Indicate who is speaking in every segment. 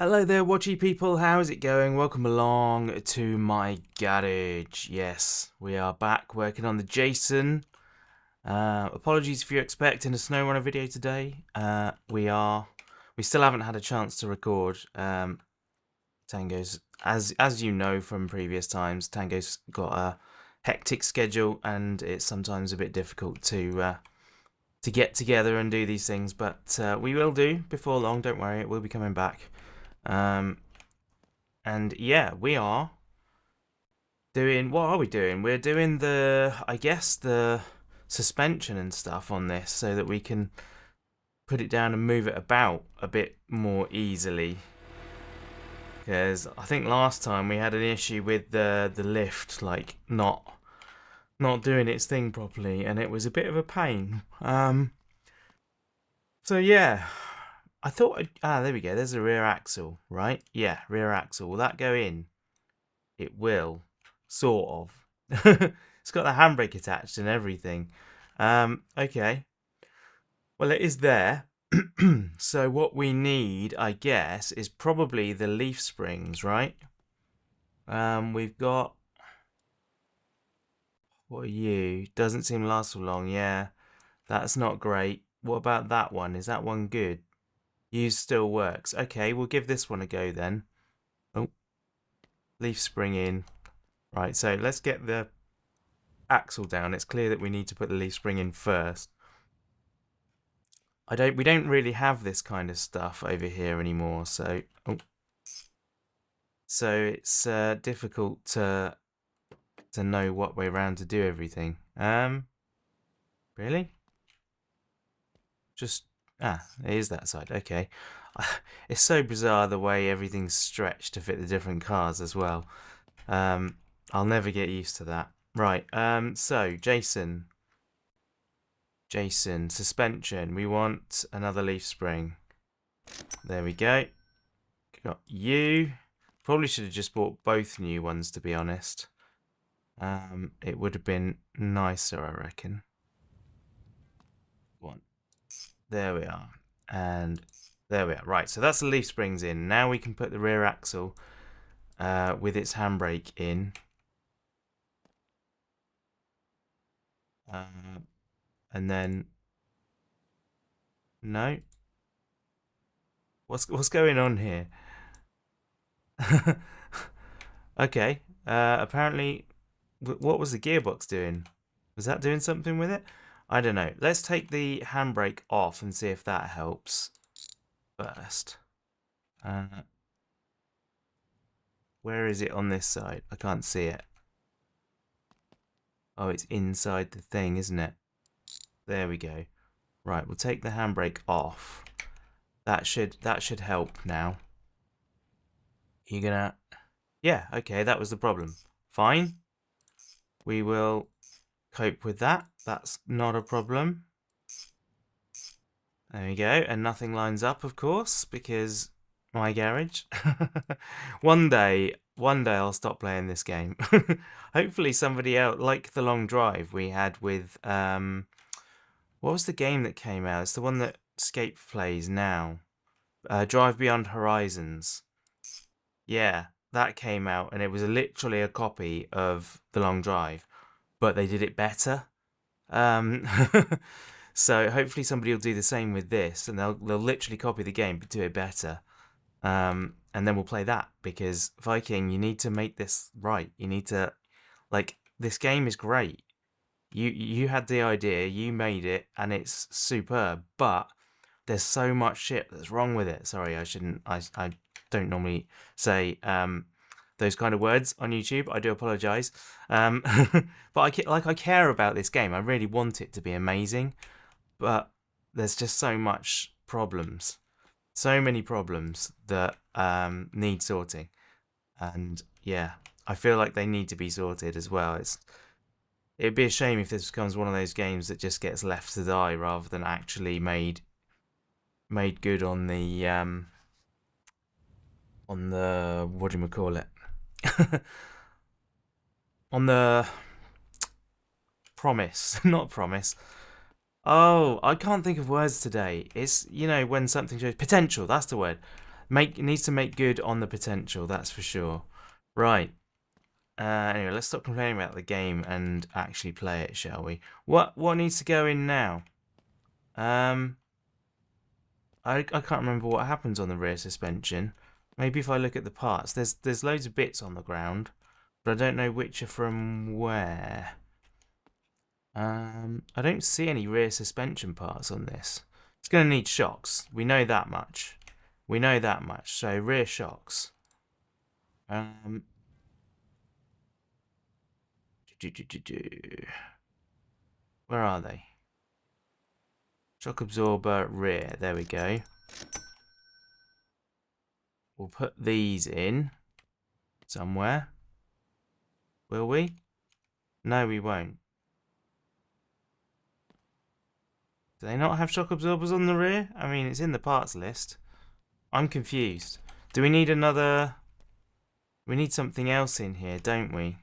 Speaker 1: Hello there, watchy people. How's it going? Welcome along to my garage. Yes, we are back working on the Jason. Apologies if you're expecting a SnowRunner video today. We still haven't had a chance to record. Tango's, as you know from previous times, Tango's got a hectic schedule, and it's sometimes a bit difficult to get together and do these things. But we will do before long. Don't worry, it will be coming back. And yeah, we are doing. What are we doing? We're doing I guess, the suspension and stuff on this so that we can put it down and move it about a bit more easily. Because I think last time we had an issue with the lift, like not doing its thing properly, and it was a bit of a pain. So yeah, I thought. There we go. There's a rear axle, right? Yeah, rear axle. Will that go in? It will, sort of. It's got the handbrake attached and everything. Okay. Well, it is there. So what we need, I guess, is probably the leaf springs, right? We've got. What are you? Doesn't seem to last so long. Yeah, that's not great. What about that one? Is that one good? Use still works. Okay, we'll give this one a go then. Oh, leaf spring in. Right, so let's get the axle down. It's clear that we need to put the leaf spring in first. We don't really have this kind of stuff over here anymore, so it's difficult to know what way around to do everything. Really? Just it is that side. Okay. It's so bizarre the way everything's stretched to fit the different cars as well. I'll never get used to that. Right. So Jason, suspension. We want another leaf spring. There we go. Got you. Probably should have just bought both new ones, to be honest. It would have been nicer, I reckon. One. There we are. And there we are. Right, so that's the leaf springs in. Now we can put the rear axle with its handbrake in. And then no. What's going on here? Okay. Apparently, what was the gearbox doing? Was that doing something with it? I don't know. Let's take the handbrake off and see if that helps first. Where is it on this side? I can't see it. Oh, it's inside the thing, isn't it? There we go. Right, we'll take the handbrake off. That should help now. You're gonna... Yeah, okay, that was the problem. Fine. We will cope with that. That's not a problem. There we go. And nothing lines up, of course, because my garage. One day I'll stop playing this game. Hopefully somebody else, like the long drive we had with... what was the game that came out? It's the one that Scape plays now. Drive Beyond Horizons. Yeah, that came out, and it was literally a copy of The Long Drive, but they did it better. So hopefully somebody will do the same with this, and they'll literally copy the game but do it better. And then we'll play that, because Viking, you need to make this right. You need to, like, this game is great. You had the idea, you made it, and it's superb, but there's so much shit that's wrong with it. Sorry, I don't normally say those kind of words on YouTube. I do apologize. But I care about this game. I really want it to be amazing, but there's just so much problems. So many problems that need sorting. And yeah, I feel like they need to be sorted as well. It'd be a shame if this becomes one of those games that just gets left to die rather than actually made good on the what do you call it? On the promise, not promise. Oh, I can't think of words today. It's, when something shows potential, that's the word. needs to make good on the potential, that's for sure. Right. Anyway, let's stop complaining about the game and actually play it, shall we? What needs to go in now? I can't remember what happens on the rear suspension. Maybe if I look at the parts, there's loads of bits on the ground, but I don't know which are from where. I don't see any rear suspension parts on this. It's going to need shocks. We know that much. We know that much. So rear shocks. Where are they? Shock absorber rear. There we go. We'll put these in somewhere. Will we? No, we won't. Do they not have shock absorbers on the rear? I mean, it's in the parts list. I'm confused. Do we need another... We need something else in here, don't we?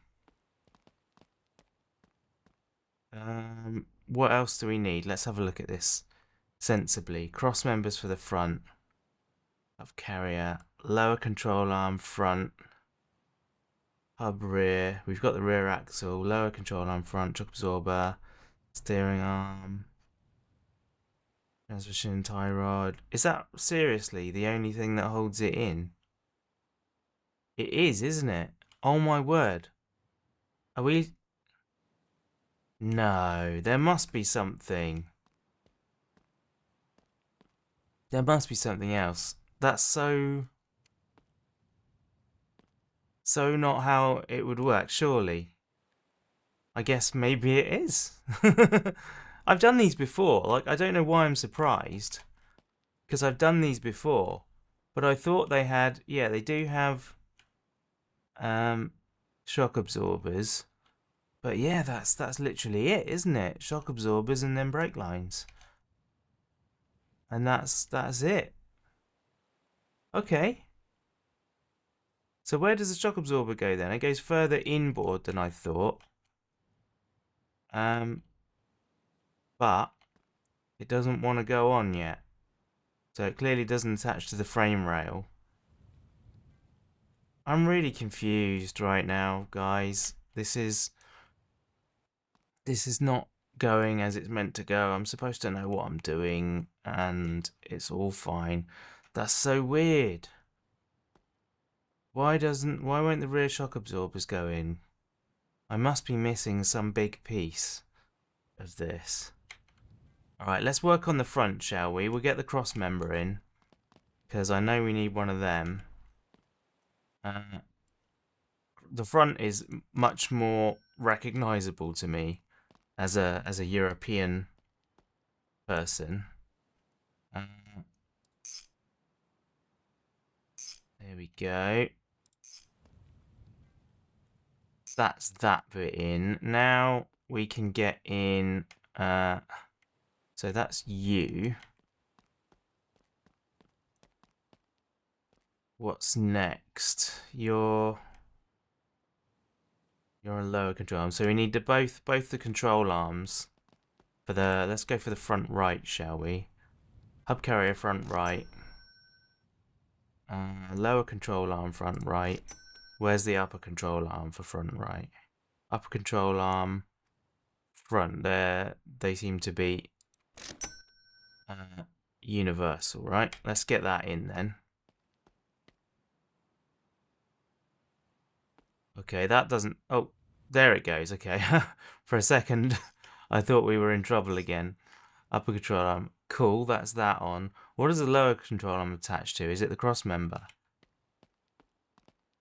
Speaker 1: What else do we need? Let's have a look at this sensibly. Cross members for the front. Of carrier. Lower control arm front. Hub rear. We've got the rear axle. Lower control arm front. Shock absorber. Steering arm. Transmission tie rod. Is that seriously the only thing that holds it in? It is, isn't it? Oh my word. Are we... No, there must be something. There must be something else. That's so not how it would work, surely. I guess maybe it is. I've done these before. Like, I don't know why I'm surprised. Because I've done these before. But I thought they had... Yeah, they do have... shock absorbers. But yeah, that's literally it, isn't it? Shock absorbers and then brake lines. And that's it. Okay. So where does the shock absorber go then? It goes further inboard than I thought. But it doesn't want to go on yet. So it clearly doesn't attach to the frame rail. I'm really confused right now, guys. This is not going as it's meant to go. I'm supposed to know what I'm doing, and it's all fine. That's so weird. Why won't the rear shock absorbers go in? I must be missing some big piece of this. Alright, let's work on the front, shall we? We'll get the cross member in, because I know we need one of them. The front is much more recognisable to me as a European person. There we go. That's that bit in. Now we can get in. So that's you. What's next? You're a lower control arm. So we need both the control arms for the. Let's go for the front right, shall we? Hub carrier front right. Lower control arm front right. Where's the upper control arm for front right? Upper control arm front there. They seem to be universal, right? Let's get that in then. Okay, that doesn't... Oh, there it goes. Okay. For a second, I thought we were in trouble again. Upper control arm. Cool, that's that on. What is the lower control arm attached to? Is it the cross member?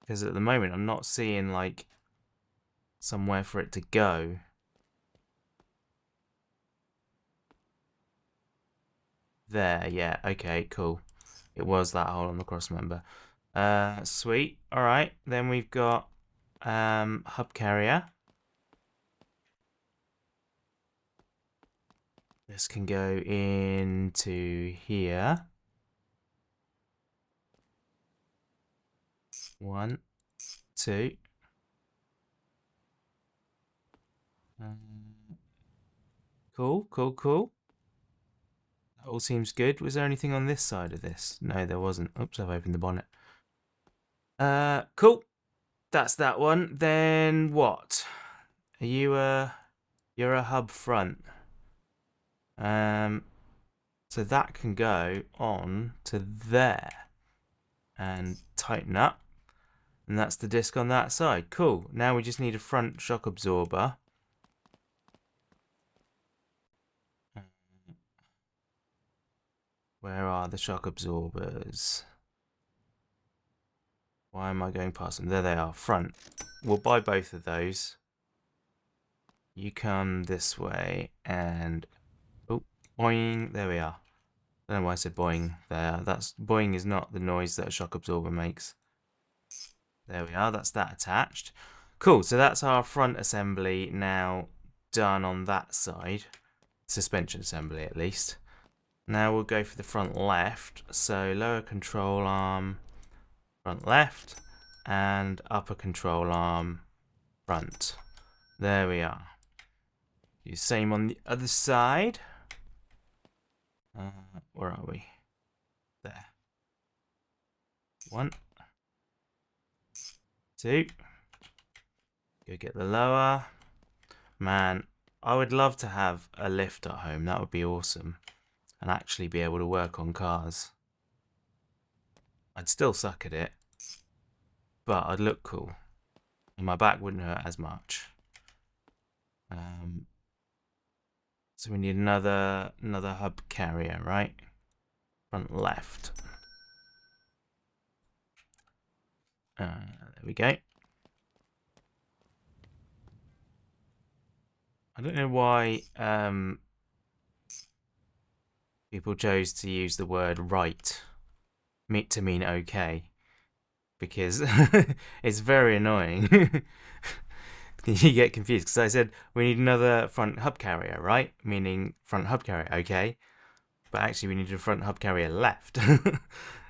Speaker 1: Because at the moment, I'm not seeing, like, somewhere for it to go. There, yeah. Okay, cool. It was that hole on the cross member. Sweet. Alright, then we've got hub carrier. This can go into here. 1, 2. Cool. That all seems good. Was there anything on this side of this? No, there wasn't. Oops, I've opened the bonnet. Cool. That's that one. Then what? Are you you're a hub front. So that can go on to there and tighten up. And that's the disc on that side. Cool. Now we just need a front shock absorber. Where are the shock absorbers? Why am I going past them? There they are, front. We'll buy both of those. You come this way and... Oh, boing. There we are. I don't know why I said boing there. That's boing is not the noise that a shock absorber makes. There we are. That's that attached. Cool. So that's our front assembly now done on that side. Suspension assembly at least. Now we'll go for the front left. So lower control arm, front left, and upper control arm, front. There we are. Do same on the other side. Where are we? There. 1, 2. Go get the lower. Man, I would love to have a lift at home. That would be awesome. And actually be able to work on cars. I'd still suck at it, but I'd look cool. And my back wouldn't hurt as much. So we need another hub carrier, right? Front left. There we go. I don't know why people chose to use the word right to mean okay, because it's very annoying. You get confused because I said we need another front hub carrier, right? Meaning front hub carrier, okay, but actually we need a front hub carrier left.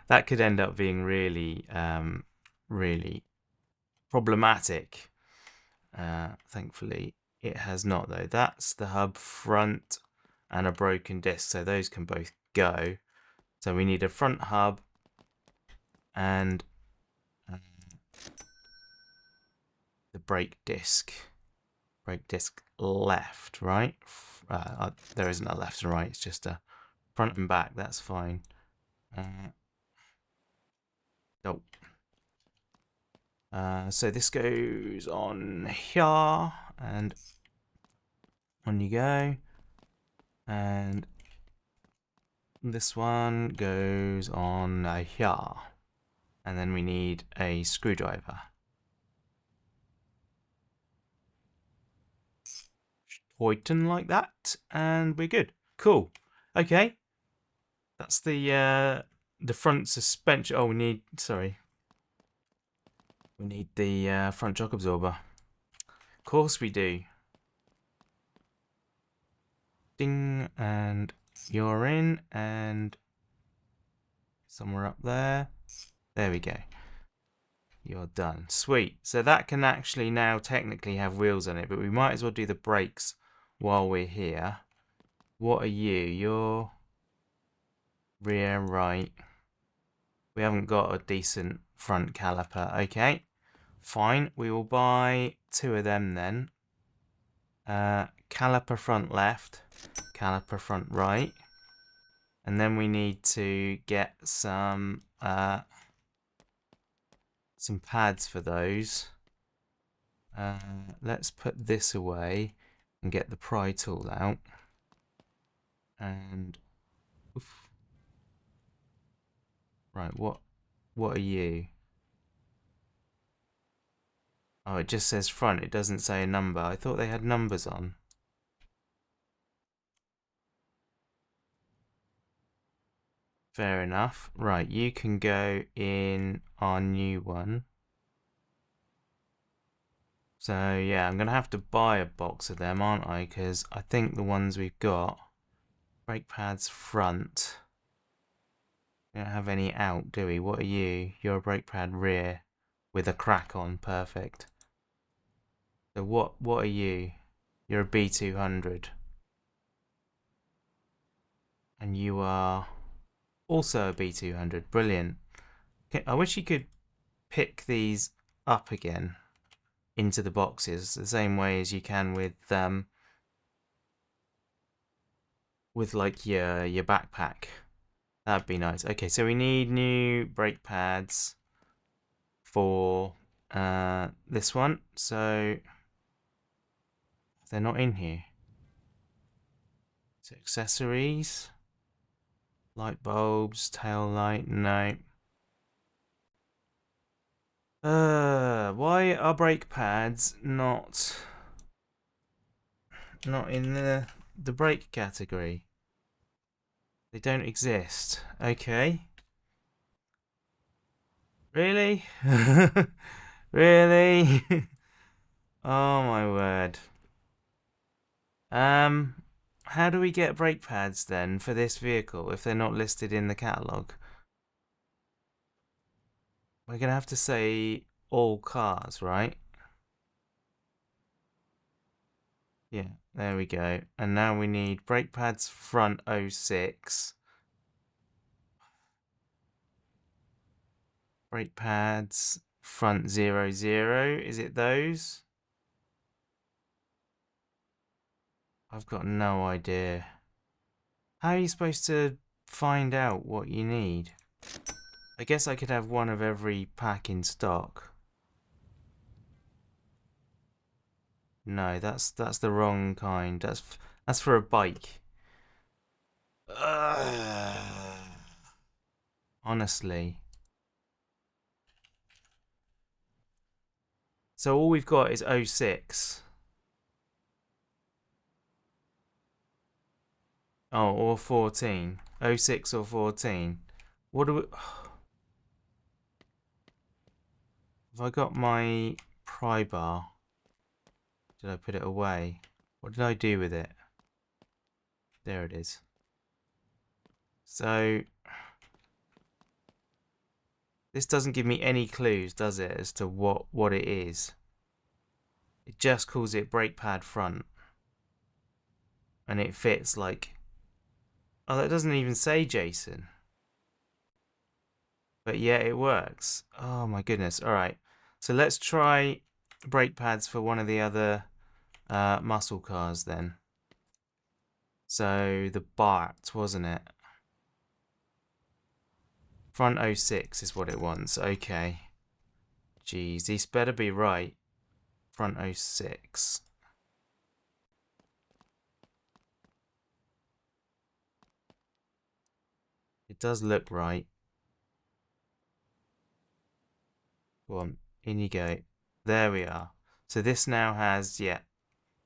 Speaker 1: That could end up being really, really problematic. Thankfully, it has not though. That's the hub front and a broken disc, so those can both go. So we need a front hub and the brake disc left, right? There isn't a left and right, it's just a front and back. That's fine. So this goes on here, and on you go, and this one goes on here, and then we need a screwdriver. Tighten like that, and we're good. Cool. Okay, that's the front suspension. Oh, we need the front shock absorber. Of course we do. Ding, and you're in, and somewhere up there. There we go. You're done. Sweet. So that can actually now technically have wheels on it, but we might as well do the brakes while we're here. What are you? You're rear right. We haven't got a decent front caliper. Okay, fine. We will buy 2 of them then. Caliper front left, caliper front right. And then we need to get some pads for those. Let's put this away and get the pry tool out. And oof. Right, what are you? Oh, it just says front. It doesn't say a number. I thought they had numbers on. Fair enough. Right, you can go in our new one. So yeah, I'm gonna have to buy a box of them, aren't I? Because I think the ones we've got, brake pads front. We don't have any out, do we? What are you? You're a brake pad rear with a crack on. Perfect. So what are you? You're a B200. And you are also a B200. Brilliant. Okay, I wish you could pick these up again into the boxes the same way as you can with like your backpack. That'd be nice. Okay, so we need new brake pads for this one. So they're not in here. So accessories, light bulbs, tail light, no. Why are brake pads not in the brake category? They don't exist. Okay. Really? Really? Oh my word. How do we get brake pads then for this vehicle if they're not listed in the catalogue? We're gonna have to say all cars, right? Yeah, there we go. And now we need brake pads front 06. Brake pads front 00. Is it those? I've got no idea. How are you supposed to find out what you need? I guess I could have one of every pack in stock. No, that's the wrong kind. That's for a bike. Honestly. So all we've got is 06. Oh, or 14. 06 or 14. What do we... Have I got my pry bar? Did I put it away? What did I do with it? There it is. So... This doesn't give me any clues, does it, as to what it is? It just calls it brake pad front. And it fits like... Oh, that doesn't even say Jason. But yeah, it works. Oh my goodness. Alright. So let's try brake pads for one of the other muscle cars then. So the Bart, wasn't it? Front 06 is what it wants. Okay. Jeez, this better be right. Front 06. It does look right. Go on, in you go. There we are. So this now has, yeah,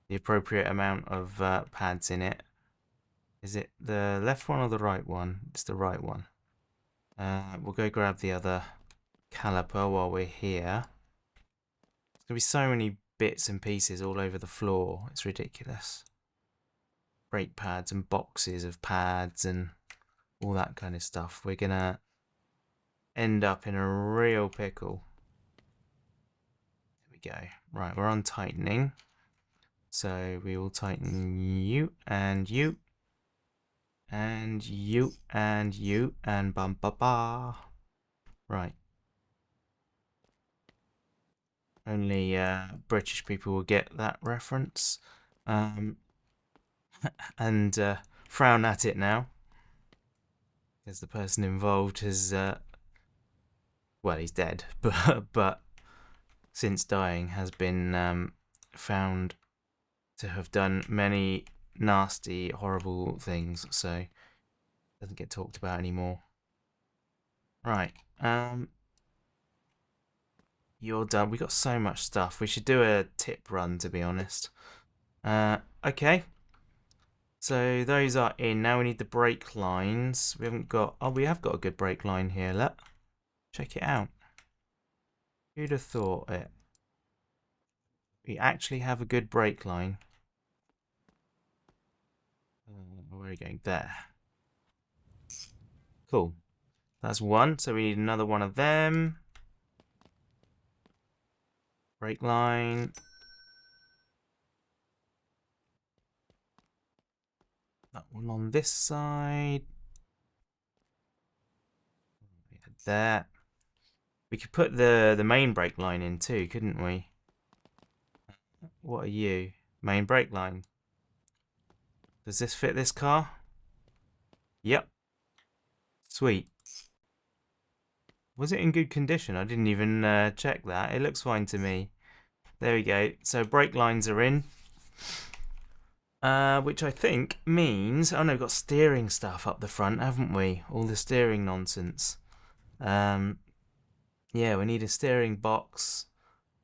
Speaker 1: the appropriate amount of pads in it. Is it the left one or the right one? It's the right one. We'll go grab the other caliper while we're here. There's going to be so many bits and pieces all over the floor. It's ridiculous. Brake pads and boxes of pads and all that kind of stuff. We're going to end up in a real pickle. There we go. Right, we're on tightening. So we will tighten you and you. And you and you and bum ba ba. Right. Only British people will get that reference. And frown at it now. Because the person involved has, well, he's dead, but since dying has been found to have done many nasty, horrible things, so doesn't get talked about anymore. Right, you're done. We got so much stuff. We should do a tip run, to be honest. Okay. So those are in. Now we need the brake lines. We haven't got... Oh, we have got a good brake line here. Look. Check it out. Who'd have thought it? We actually have a good brake line. Where are we going? There. Cool. That's one. So we need another one of them. Brake line. That one on this side. There. We could put the main brake line in too, couldn't we? What are you? Main brake line. Does this fit this car? Yep. Sweet. Was it in good condition? I didn't even check that. It looks fine to me. There we go. So brake lines are in. Which I think means... Oh no, we've got steering stuff up the front, haven't we? All the steering nonsense. Yeah, we need a steering box.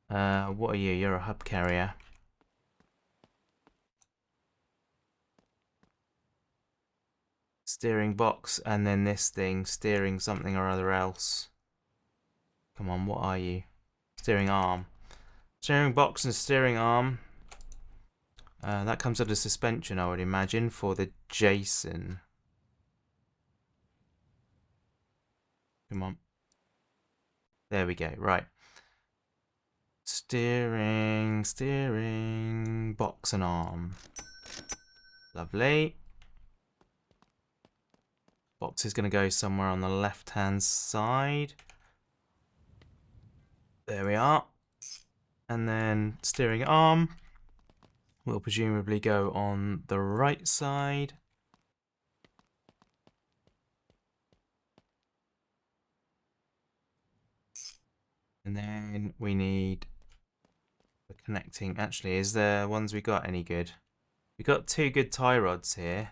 Speaker 1: What are you? You're a hub carrier. Steering box, and then this thing, steering something or other else. Come on, what are you? Steering arm. Steering box and steering arm. That comes under suspension, I would imagine, for the Jason. Come on. There we go, right. Steering, box and arm. Lovely. Box is going to go somewhere on the left-hand side. There we are. And then steering arm will presumably go on the right side. And then we need the connecting. Actually, is there ones we got any good? We got 2 good tie rods here.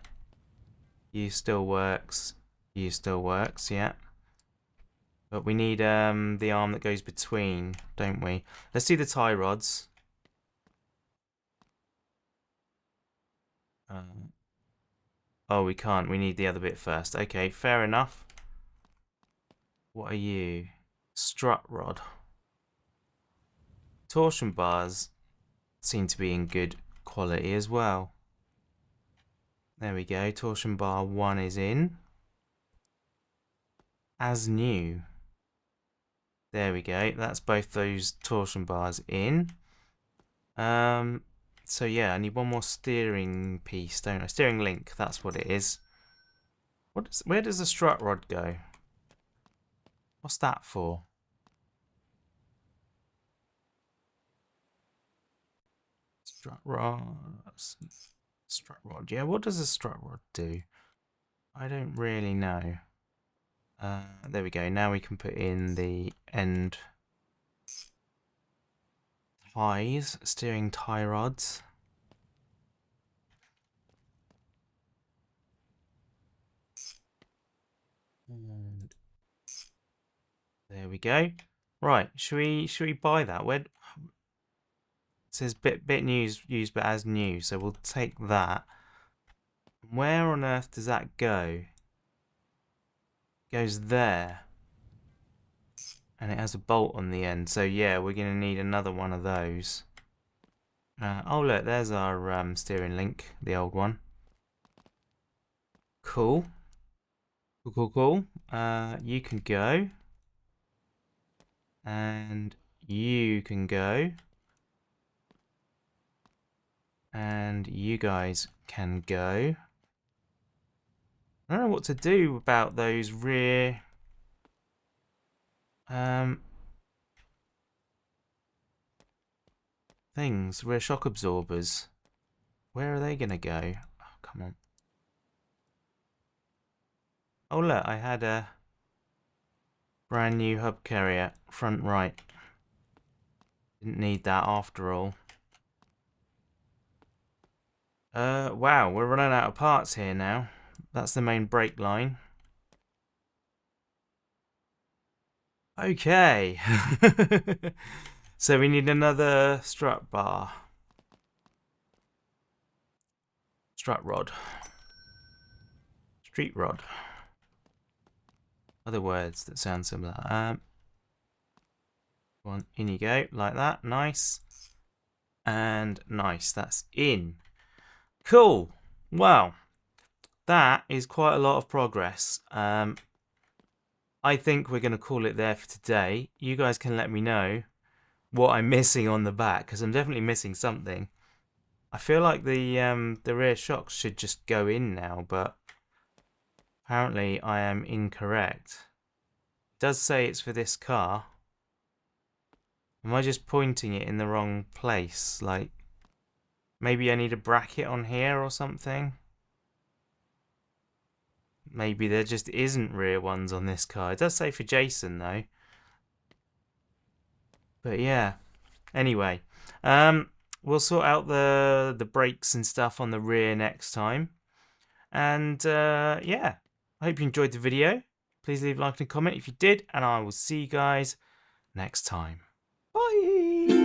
Speaker 1: You still works. You still works, yeah. But we need the arm that goes between, don't we? Let's do the tie rods. Oh, we can't. We need the other bit first. Okay, fair enough. What are you? Strut rod. Torsion bars seem to be in good quality as well. There we go. Torsion bar 1 is in. As new. There we go. That's both those torsion bars in. So yeah, I need one more steering piece, don't I? Steering link, that's what it is. Where does the strut rod go? What's that for? Strut rod. Strut rod. Yeah, what does a strut rod do? I don't really know. There we go. Now we can put in the end ties, steering tie rods. And there we go. Right, should we buy that? Where it says bit news used but as new, so we'll take that. Where on earth does that go? It goes there. And it has a bolt on the end, so yeah, we're gonna need another one of those. Oh look, there's our steering link, the old one. Cool. Cool. You can go. And you can go. And you guys can go. I don't know what to do about those rear things, rear shock absorbers. Where are they gonna go? Oh, come on. Oh look, I had a brand new hub carrier, front right. Didn't need that after all. Wow, we're running out of parts here now. That's the main brake line. Okay. So we need another strut bar. Strut rod. Street rod. Other words that sound similar. One, in you go, like that. Nice. And nice, that's in. Cool. Wow. That is quite a lot of progress. I think we're going to call it there for today. You guys can let me know what I'm missing on the back, because I'm definitely missing something. I feel like the rear shocks should just go in now, but apparently I am incorrect. It does say it's for this car. Am I just pointing it in the wrong place? Like, maybe I need a bracket on here or something? Maybe there just isn't rear ones on this car. It does say for Jason, though. But yeah. Anyway, we'll sort out the brakes and stuff on the rear next time. And yeah, I hope you enjoyed the video. Please leave a like and a comment if you did, and I will see you guys next time. Bye!